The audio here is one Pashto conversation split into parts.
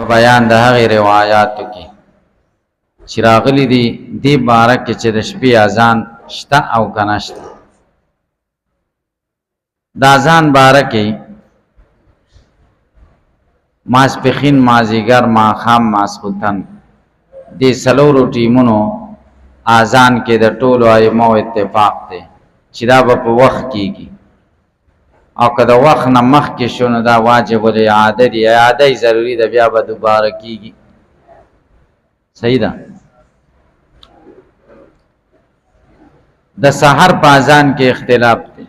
بیان د هغې روایاتو کې چې راغلي دي دې باره کې چې د شپې اذان شته او که نه شته. د اذان باره کې ماسپښین، مازدیګر، ماښام، ماسخوتن دې څلورو ټیمونو اذان کې د ټولو ائمو اتفاق دی چې دا به په وخت کېږي، او که د وخت نه مخکې شو نو دا واجب الاعاده دی، اعاده یې ضروري ده، بیا به دوباره کېږي. صحیح ده. د سحر په اذان کې اختلاف دی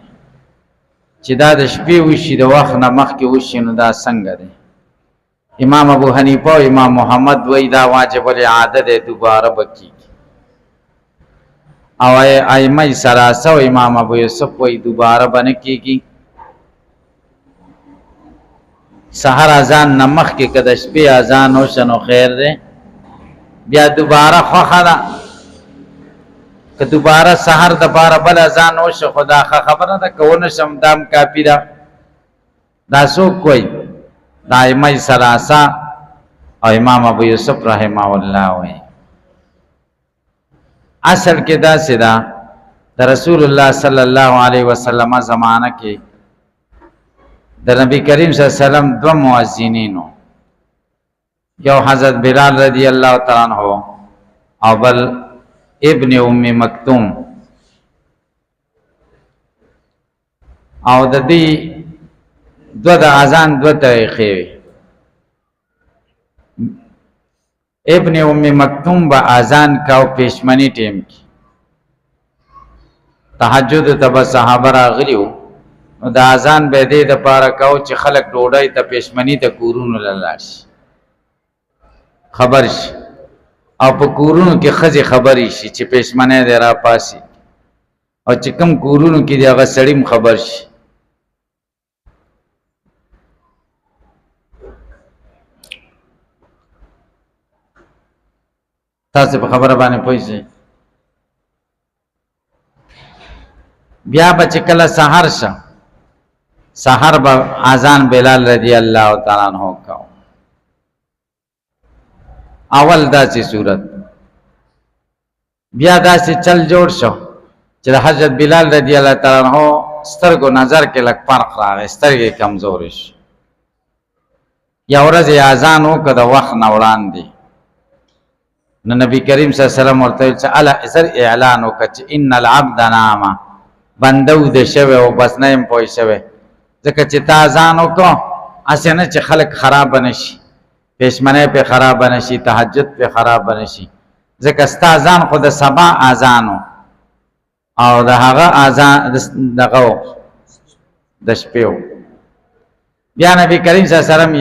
چې دا د شپې وشي د وخت نه مخکې وشي نو دا څنګه دی. امام ابو حنیفه او امام محمد وایي دا واجب الاعاده دی، دوباره به کېږي. او ائمه ثلاثه او امام ابو یوسف وایي دوباره به نه کېږي. سحر اذان نه مخکې که د شپې اذان وشه نو خیر دی، بیا دوباره خوښه ده. که دوباره سحر دپاره بل اذان وشه خو دا ښه خبره ده، که ونه شم دا هم کافي ده. دا څوک وایي؟ دا ائمه ثلاثه او امام ابو یوسف رحمه الله وایي. اصل کې داسې ده د رسول الله صلی الله علیه وسلم زمانه کې د نبی کریم صلی الله علیه وسلم دو مؤذنینو، یو حضرت بلال رضی الله تعالی عنہ او بل ابن ام مکتوم، او د دې دو د اذان دو طریقې وي. ابن ام مکتوم با اذان کاو پېشمنی ټیم کې، تهجد ته به صحابه راغلي وو نو د اذان به دې دپاره کاو چې خلک ډوډۍ ته پېشمني ته کورونو له لاړ شي، خبر شي، او په کورونو کې ښځې خبرې شي چې پېشمنی دی را پاسي، او چې کوم کورونو کې دی هغه سړي هم خبر شي. تاسو په خبره باندې پوه شئ. بیا به چې کله سحر شه، سحر به اذان بلال رضی الله تعالی عنہ کاو. اول داسې صورت، بیا داسې چل جوړ شو چې د حضرت بلال رضی الله تعالی عنہ سترګو نظر کې لږ فرق راغی، سترګې کمزورې شو. یا ورځ اذان وکړه د وخت نه وړاندې، نو نبی کریم صلی الله علیه وسلم ورته ویل چې الا اثر اعلان وکړه چې ان العبد نام، بنده وده شوی او بس نه یم پوه شوی، ځکه چې تا اذان وکړو هسې نه چې خلک خراب نه شي، پېشمنۍ پې خراب نه شي، تهجد پې خراب نه شي، ځکه ستا اذان خو د سبا اذان و او د هغه اذان دغه و د شپې و. بیا نبی کریم صلی الله علیه وسلم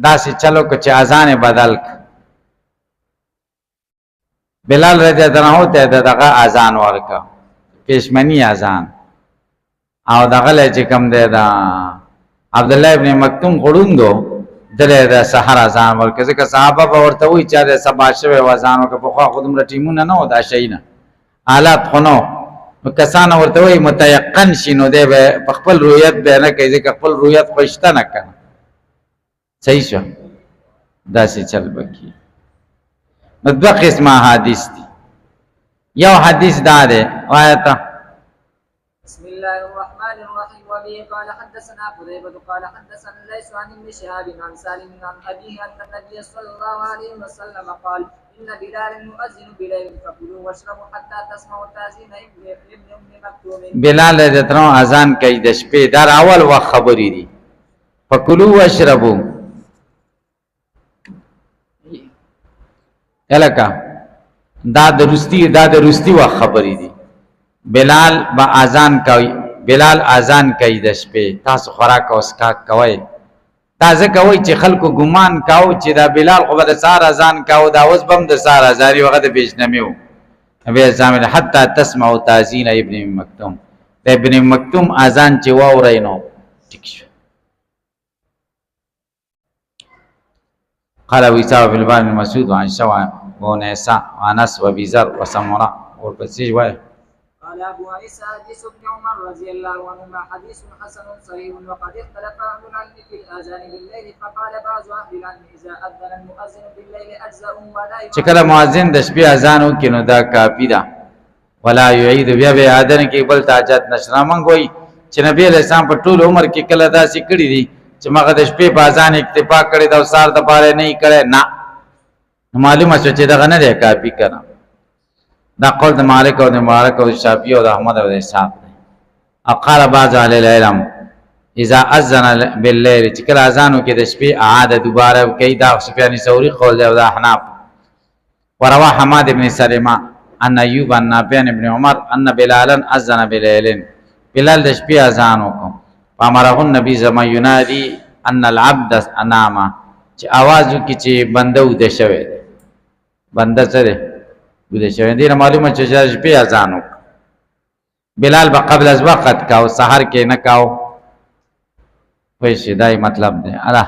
داسې چلو که چې اذان یې بدل کړ، بلال رضی الله عنه ته دغه اذان ورکړه، پېشمني اذان، او دغه له چې کوم دی دا عبدالله ابن مکتوم غړوندو دله د سحر اذان ورکړه، ځکه صحابه به ورته وایي چې د سبا شوی و اذان وکړه. پخوا خو دومره ټیمونه نه و، دا شیونه آلات خو نه و، نو کسانه ورته وایي متیقن شي نو دی به په خپل رویت به نه کوي، ځکه خپل رویت خو شته نه که نه. صحیح شو، داسې چل به کېږي. نو دوه قسمه حدیث دي. یو حدیث دا دی، وایه ته. بسم الله الرحمن الرحيم. وبه قال حدثنا قتيبة قال حدثنا الليث عن ابن شهاب عن سالم عن أبيه أن النبي صلى الله عليه وسلم قال إن بلالا يؤذن بليل فكلوا واشربوا حتى تسمعوا تأذين ابن أم مكتوم. بلال رضی الله عنه اذان کوي د شپې، دا اول وخت خبرې دي. فکلوا واشربوا الکا دا د روستی وخت خبرې دي. بلال با اذان کوي، بلال اذان کوي د شپې، تاسو خوراک او اسکاک کوئ. دا ځکه وایي چې خلکو ګمان کاو چې دا بلال خو به د سهار اذان کاو، دا اوس به هم د سهار اذاني وغه د پیشنمي و. نبی اسلام حتی تسمعوا تأذین ابن مکتوم، د ابن مکتوم اذان چې واورئ نو ټیک شو. قال ویسا فی الباب بن مسعود وعن شوع وانس وابي ذر وسمره. ورپسې وایي قال قال أبو عيسى حديث ابن عمر رضي الله عنهما حديث حسن صحيح وقد اختلف أهل العلم في الآذان بالليل فقال بعض أهل العلم إذا أذن المؤذن بالليل أجزأ ولا چې کله مؤذن د شپې اذان وکړي نو دا کافی ده ولا يعيد بیا به اذان کې بل تاجت نشره منګوي چې نبی علیہ السلام په ټول عمر کې کله داسې کړی دي چې مغه د شپې په اذان اکتفا کړی دا سار د پاره نه کړي نه معلومه شو چې دغه نه دی کافی کړه دا قول د مالک او د مبارک او شافعي او د احمد او د اسحاق دی اقال بعض اهل العلم اذا اذن بالليل چې کله اذان وکړي د شپې اعاده دوباره کوي دا سفیان ثوری قول دی او د احناف وروا حماد بن سلمہ ان ایوب ان نافع ابن عمر ان بلالا اذن بالليل بلال د شپې اذان وکړ فامره النبي زما ينادي ان العبد انام چې आवाज وکړي چې بنده ود شوی دی بنده سره ود شوی دی معلومه چې شپې اذان وکړ بلال به قبل از وقت کاو سحر کې نه کاو وایي دای مطلب دی الله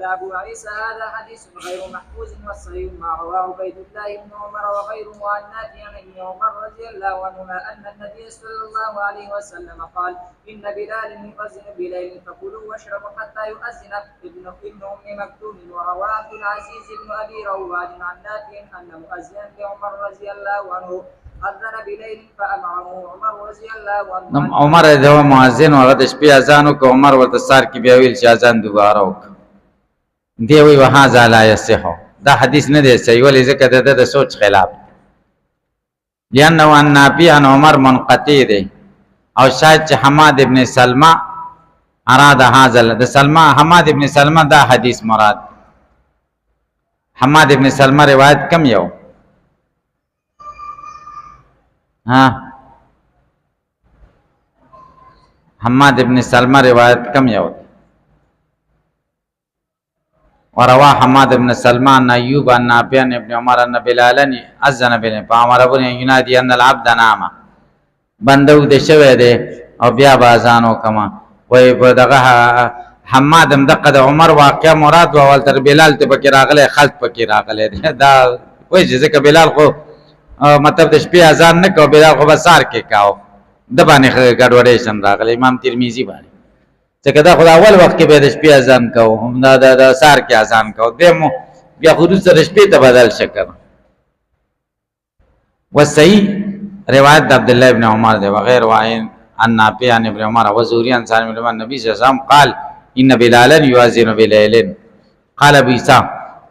قال أبو عيسى هذا حديث غير محفوظ والصحيح ما رواه عبيد الله بن عمر وغيره عن نافع عن ابن عمر رضي الله عنهما أن النبي صلى الله عليه وسلم قال إن بلال يؤذن بليل فكلوا واشربوا حتى يؤذن ابن أم مكتوم ورواه عبد العزيز بن أبي رواد عن نافع أن مؤذنا لعمر رضي الله عنه أذن بليل فأمره عمر رضي الله عنه عمر دغه مؤذن هغه د شپې اذان وکړ عمر ورته سار کې بیا ویل چې اذان دوباره وکړ دی وی وهذا لا يصح دا حدیث نه دی صحیح ولې ځکه د سوچ خلاف لانه ان نافع عن عمر منقطع دی او شاید چې حماد ابن سلمہ اراد هذا د سلمہ حماد ابن سلمہ دا حدیث مراد حماد ابن سلمہ روایت کم یو ها حماد ابن سلمہ روایت کم یو وروا حماد ابن سلمان ایوب ان نافع ابن عمر ان بلالا اذن بن فامر ابن ينادي ان العبد نام بندو د شوه ده او بیا بازانو کما وای په دغه حماد هم دغه د عمر واقع مراد او ول تر بلال ته پکې راغله خلق پکې راغله دا وای چې ځکه بلال خو مطلب د شپې اذان نه کو بلال خو بسار کې کاو د باندې ګډوډې شم راغله امام ترمذی باندې ځکه دا خدای اول وخت کې به د شپې اذان کوو هم دا سار کې اذان کوو دمو بیا خود سره شپې ته بدل شکر وصحیح روایت د عبد الله ابن عمر ده وغير وعين ان نافع عن ابن عمر وزوري عن سالم بن النبي صلى الله عليه وسلم قال ان بلالا يؤذن بليل قال ابو عيسى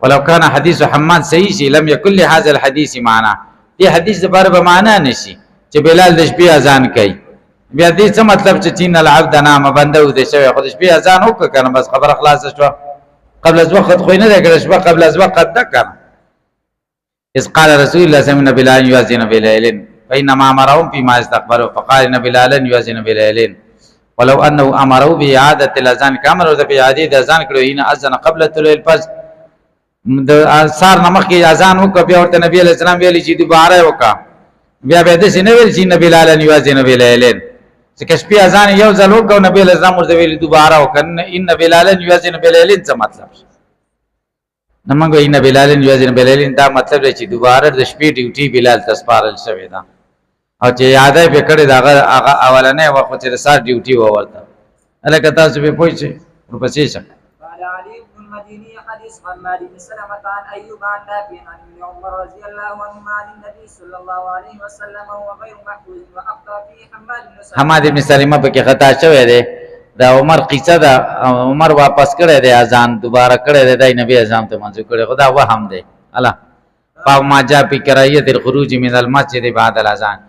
ولو كان حديث حماد صحيح لم يكن لهذا الحديث معنى دې حدیث د بار به معنا نشي چې بلال د شپې اذان کوي بیا دې څه مطلب چې تین العبد نام بنده و دې شوی خو شپې اذان وکړه کنه بس خبر خلاص شو قبل از وقت خو نه ده کړه شپه قبل از وقت ده کنه اس قال رسول الله صلی الله علیه وسلم بلال یؤذن بليل فانما امرهم فيما استقبلوا فقال ان بلالا یؤذن بليل ولو انه امره باعاده الاذان كما رو به اعاده اذان کړو ان اذن قبل طلوع الفجر د سار نمخ کې اذان وکړ بیا ورته نبی علیہ السلام ویلي چې دوباره وکړه بیا به دې نه ویل چې نبی بلالا یؤذن بليل ځکه شپې اذان یو ځل وکړو نبی علیہ السلام ورته ویلي دوباره وکړه ان بلالا یؤذن بليل څه مطلب نمنګ ان بلال یؤذن بليل دا مطلب دی چې دوباره د شپې ډیوټي بلال تسپارل شوی دا او چې یادای په کړه دا هغه اولنې وخت چې د سار ډیوټي وورته الکه تاسو به پوښتنه ورپسې شه قال علي بن المديني حديث حماد بن سلمة عن ايوب عن نافع عن ابن عمر رضي الله عنهما عن النبي صلى الله عليه وسلم وغير محفوظ واخطا فيه حماد بن سلمہ په کې خطا شوی دی دا عمر قصه دا عمر واپس کړی دی اذان دوباره کړی دی د نبی اعظم ته منځو کړی خدا وهم دی الله پاو ما جا پی کرایت الخروج من المسجد بعد الاذان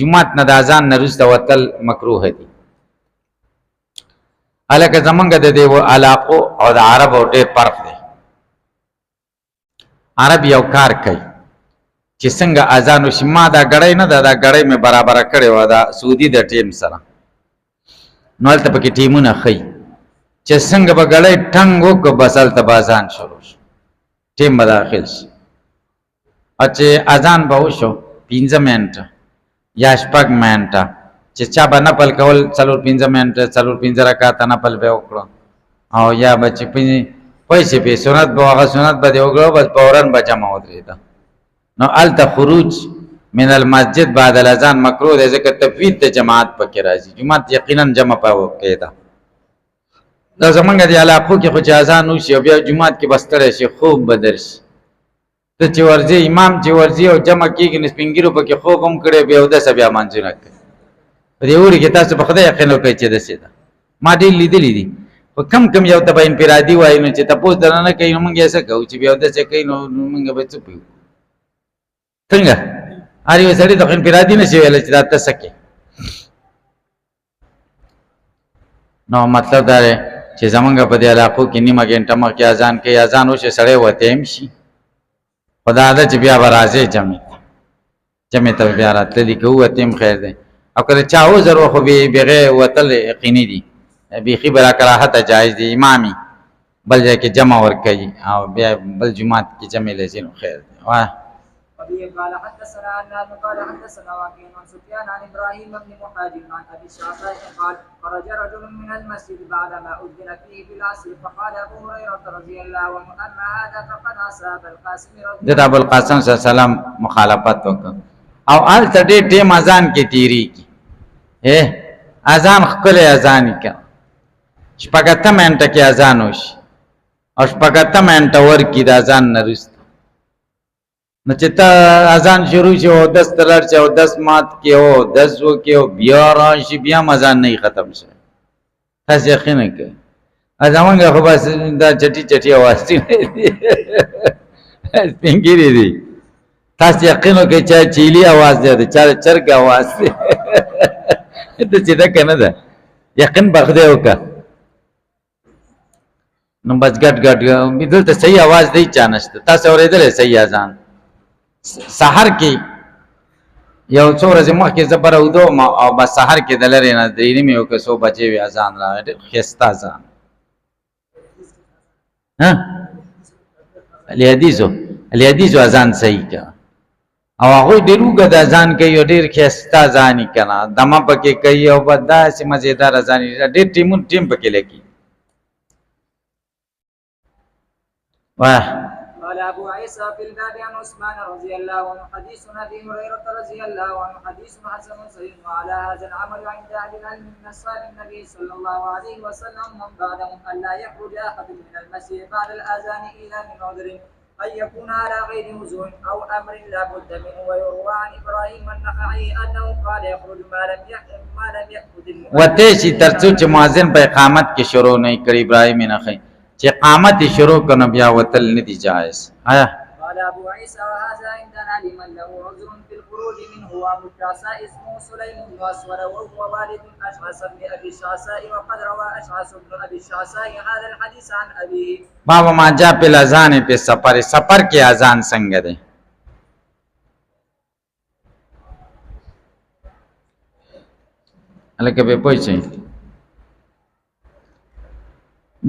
جمعه نه د اذان نه وروسته وتل مکروه دی الکه زمونږ د دیو علاقو او د عرب او ډېر فرق دی عرب یو کار کوي چې څنګه اذان وشي ما دا غړې نه دا غړې مې برابر کړې و دا سعودي د ټیم سره نو ته پکې ټیمونه خي چې څنګه به غړې ټنګو کو بسل ته بازان شروع ټیم به داخل شي اچھا اذان به وشو 15 منټه یا شپږ منټه چې چا به نپل کول څلور 15 منټه څلور 15 رکعات نپل به وکړو او یا بچ پیسې په سنت به هغه سنت به وکړو بس فورن بچا مو درې دا نو الته خروج من المسجد بعد الاذان مکروه ده ځکه تفویض د جماعت پکې راځي جماعت یقینا جمع پاو کېدا دا زمونږ دی علاقو کې خو چې اذان وشي او بیا جماعت کې بستر شي خوب بدرش ته چې ورځي امام چې ورځي او جمع کېږي نسپینګیرو پکې خوب هم کړي بیا د سبا منځونه کوي په دې وری کې تاسو په خدای یقین وکړئ چې دسه ده ما دې لیدلې دي په کم یو ته به انفرادي وایي نو چې تاسو درنه کوي نو موږ یې څه کوو چې بیا د څه کوي نو موږ به څه کوو څنګه اړ یو سړی د انفرادي نشي ویل چې دا تاسو کې نو مطلب دا دی چې زمونږ په دې علاقو کې نیمه ګنټه مخکې اذان کوي اذان وشي سړی وته هم شي خدا دا چې بیا به راځي جمع ته بیا راتللی که ووتې هم خیر دی او که د چا عذر و خو بغیر وتل یقیني دي بیخي بلا کراهت جایز دی امامي بل ځای کې جمع ورکوي او بیا بل جماعت کې جمع لځي نو خیر دی وبه قال حدثنا عناد قال حدثنا وكيع عن سفيان عن ابراهيم بن مهاجر عن ابي الشعثاء قال خرج رجل من المسجد بعدما اذن فيه بالعصر فقال ابو هريره رضي الله عنه اما هذا فقد عصى ابا القاسم رضي الله عنه ابو القاسم صلی الله علیه وسلم مخالفت وکړ او ال تدې ټیم اذان کې تیری کی اذان خپل اذان کې شپږته منټه کې اذان وشي او شپږته منټه ور کې د اذان نرست نو چې تا اذان شروع شي او 10 تلر چې او 10 مات کې او 10 و کې او بیا راشي بیا اذان نه ختم شي تاسو یقین کړئ اذان خو بس دا چټي आवाज دي پنګيري دي تاسو یقین وکړئ چې چيلي आवाज ده چرګ आवाज ده ته چې دا کنه ده یقین بخده وکړه نو بس ګټ بدل ته صحیح आवाज دی چانشته تاسو اورېدل صحیح اذان سحر کې یو څو ورځې مخکې زبر او دو او بس سحر کې دلری نه درې مې وکړ سو بچي وی اذان راغی خستا اذان ها الیادیزو اذان صحیح کا او هغه ډیروګه د اذان کوي ډیر خستا ځاني کنه دمه پکې کوي او بدا سي مزیدار اذان ډیر ټیم پکې لګي واه قال أبو عيسى في الباب عن عثمان رضي الله عنه حديث أبي هريرة رضي الله عنه حديث حسن صحيح وعلى هذا العمل عند أهل العلم من أصحاب النبي صلى الله عليه وسلم من بعدهم أن لا يخرج أحد من المسجد بعد الآذان إلا من عذر أن يكون على غير وضوء أو أمر لا بد منه ويروى عن إبراهيم النخعي أنه قال يخرج ما لم يأخذ وتشي ترڅو چې مؤذن په اقامت کې شروع نه کړي ابراهيم نخعي چې اقامت شروع کنه بیا وتل ندي جائز آیا قال ابو عيسى وهذا عندنا لمن له عذر في الخروج منه وابو الشعثاء اسمه سليم بن اسود وهو والد اشعث بن ابي الشعثاء وقد روى اشعث بن ابي الشعثاء هذا الحديث عن ابيه بابا ما جاء په اذان په سفر کې اذان څنګه ده الکه به پوښتنه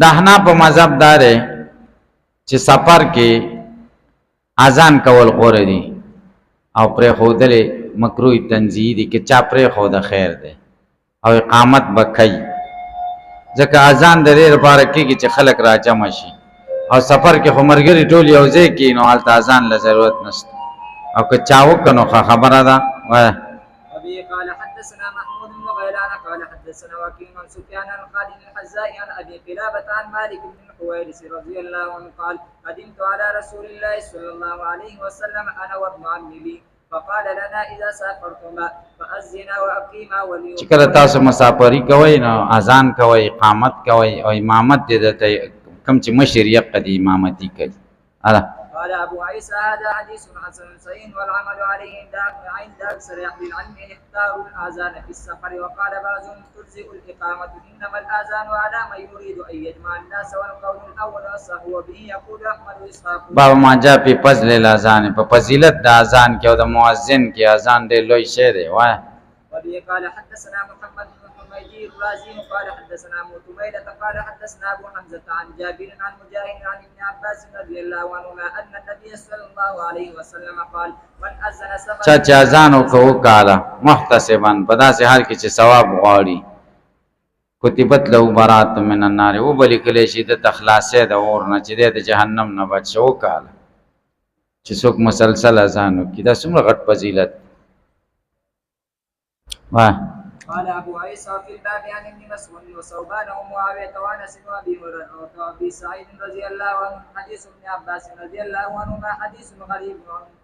د حناف په مذهب دار چې سفر کې اذان کول غوړه دي او پر خودل مکروه تنزیه دي کې چا پر خود خیر ده او اقامت بکای ځکه اذان د لري لپاره کې چې خلک راجم شي او سفر کې خمرګری ټول یو ځای کې نو حالت اذان له ضرورت نشته او که چاو کنو خبره ده وای ابي قال حدثنا محمود بن غيلان قال حدثنا وكيع عن سفيان عن خالد الحذاء عن ابي قلابه عن مالك بن الحويرث رضي الله عنه قال قدمت على رسول الله صلى الله عليه وسلم انا وابن عمي لي فقال لنا اذا سافرتما فاذنا واقيما ولي چې کله تاسو مسافري کوئ نو اذان کوئ اقامت کوئ او امامت دې ته کوم چې مشریه قدی امامتي کوي الا قال أبو عيسى هذا حديث حسن صحيح والعمل عليه عند أكثر أهل العلم اختاروا الآذان في السفر وقال بعضهم تجزئ الإقامة إنما الآذان على من يريد أن يجمع الناس والقول الأول أصح وبه يقول أحمد وإسحاق باب ما جاء في فضل الاذان په فضیلت د اذان کې او د مؤذن کې اذان ډېر لوی شی دی وای وبه قال حدثنا محمد بن حميدي الرازي قال حدثنا متميلة قال حدثنا أبو حمزة عن جابر عن مجاهد عن ابن عباس رضي الله عنهما أن النبي صلى الله عليه وسلم قال من أذن سفرا چا چې اذان وکړو کاله محتسبا په داسې حال کې چې ثواب غواړي کتبت له برات من النار او بل کله شي د تخلاصې د اور نه چې د جهنم نه بچو کاله چې څوک مسلسل اذان وکړي دا څومره غټ فضیلت واه قال أبو عيسى في الباب عن ابن مسعود وثوبان ومعاوية وأنس وأبي هريرة وأبي سعيد رضي الله عنه حديث ابن عباس رضي الله عنهما حديث غريب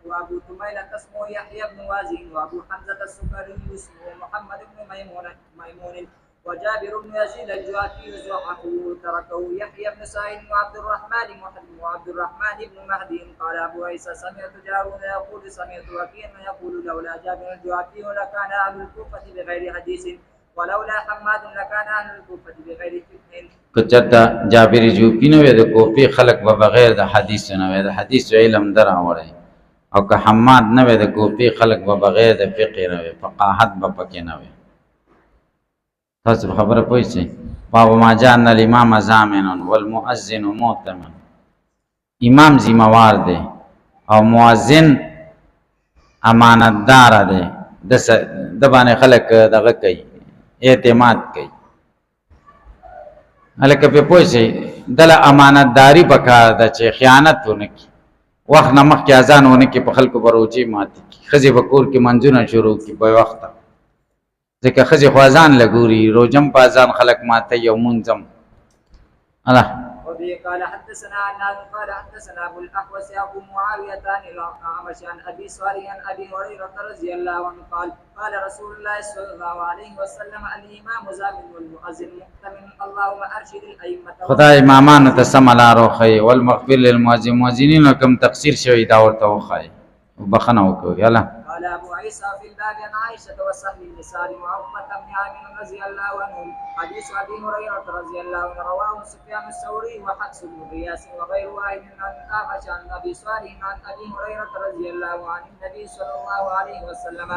وأبو تميلة اسمه يحيى بن وازين وأبو حمزة السكري اسمه محمد بن ميمون وجابر بن يزيد الجعفي زعفه تركه يحيى بن سعيد وعبد الرحمن بن مهدي. قال أبو عيسى سمعت جارون يقول سمعت وكيعا يقول لولا جابر الجعفي لكان أهل الكوفة بغير حديث ولولا حماد لكان أهل الكوفة بغير فتن. کچرتا جابر جوپی نه وي د کوفی خلق به بغیر د حدیث نه وي د حدیث علم در اوره او که حماد نه وي د کوفی خلق به بغیر د فقه نه وي فقاهت به پکې نه وي. تاسو خبره پوه شئ. باب ما جاء ان الامام ضامن والمؤذن مؤتمن. امام ذمہوار دی او مؤذن امانتدار دی د باندې خلق دغه کوي اعتماد کوي. هلکه په پوه شئ دله امانتداري پکار ده چې خیانت ونه کړي. وخت نه مخکې اذان ونه کړي په خلکو به روجې ماتې کړي. ښځې به کور کې منځونه شروع کړي په وخته ځکه ښځې خو اذان لګوري روجم په اذان خلک ماتوي او منځم الله. وبه قال حدثنا عناد قال حدثنا ابو الاحوص ابو معاويه عن الاعمش عن ابي صالح عن ابي هريره رضي الله عنه قال قال رسول الله صلى الله عليه وسلم الامام ضامن والمؤذن مؤتمن اللهم ارشد الائمه. خدای امامانو ته سم لار وښیي والمغفر للمؤذن مؤذنینو کوم تقصیر شوی دا ورته وښایي بخښنه وکړي. الله. قال ابو عيسى في الباب عن عائشه وسهل بن سالم وعقبه بن عامر رضي الله عنهم حديث ابي هريره رضي الله عنه رواه سفيان الثوري وحفص بن غياث وغير واحد عن الاعمش عن ابي صالح عن ابي هريره رضي الله عن النبي صلى الله عليه وسلم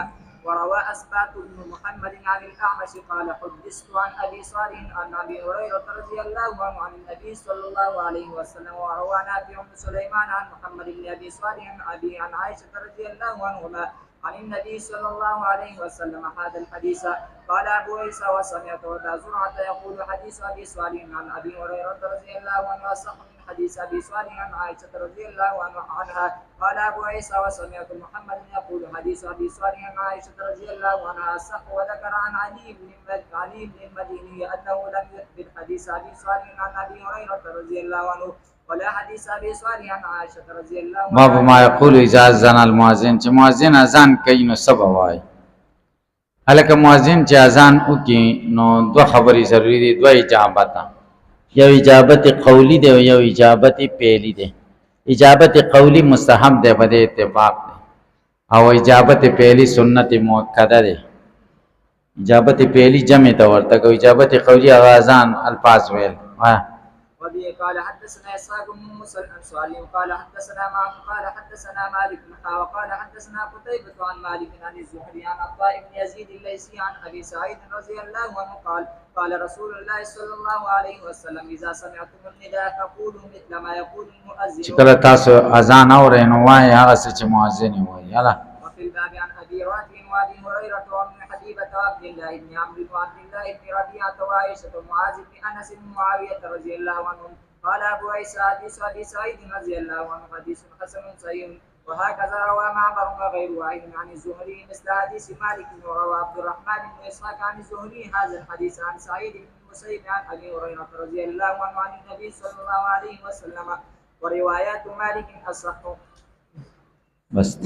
وروى أسباط بن محمد عن الأعمش قال حدثت عن أبي صالح عن أبي هريرة رضي الله عنه عن النبي صلى الله عليه وسلم وروى نافع بن سليمان عن محمد بن أبي صالح عن أبي عن عائشة رضي الله عنهما عن النبي صلى الله عليه وسلم هذا الحديث. قال أبو عيسى وسمعت أبا زرعة يقول حديث أبي صالح عن أبي هريرة رضي الله عنه أصح من حديث أبي صالح عن عائشة رضي الله عنها. قال أبو عيسى وسمعت محمد يقول حديث أبي صالح عن عائشة رضي الله عنها أصح. وذكر عن علي بن المديني أنه لم يثبت حديث أبي صالح عن أبي هريرة رضي الله عنه ولا حديث ابي صالح عن عائشه رضي الله عنها. باب ما يقول اذا اذن المؤذن چې مؤذن اذان کوي نو څه به وایي. هلکه مؤذن چې اذان وکړي نو دوه خبرې ضروري دي. دوه اجابت یو اجابت قولی دی او یو اجابت فعلی دی. اجابت قولی مستحب دی په دې اتفاق دی او اجابت فعلی سنت مؤکده دی. اجابت فعلی جمع ته ورته کوي. اجابت قولی اذان الفاظ ویل. وبه قال حدثنا اسحاق بن موسى الانصاري وقال حدثنا معه قال حدثنا مالك وقال حدثنا قتيبة عن مالك عن الزهري عن عطاء بن يزيد الليثي عن ابي سعيد رضي الله عنه قال قال رسول الله صلى الله عليه وسلم اذا سمعتم النداء فقولوا مثل ما يقول المؤذن. چې کله تاسو اذان اورئ نو وایي هغه څه چې مؤذن وایي. وفي الباب عن ابي رافع وابي هريره وام حبيبه وعبد الله بن عمرو وعبد الله بن ربيعه وعائشه ومعاذ بن انس بن معاويه رضي الله عنهم. قال ابو عيسى حديث ابي سعيد رضي الله عنه حديث حسن صحيح. وهكذا روى معمر وغير واحد عن الزهري مثل حديث مالك وروى عبد الرحمن بن اسحاق عن الزهري هذا الحديث عن سعيد بن المسيب عن ابي هريره رضي الله عنه عن النبي صلى الله عليه وسلم وروايات مالك اصح. بس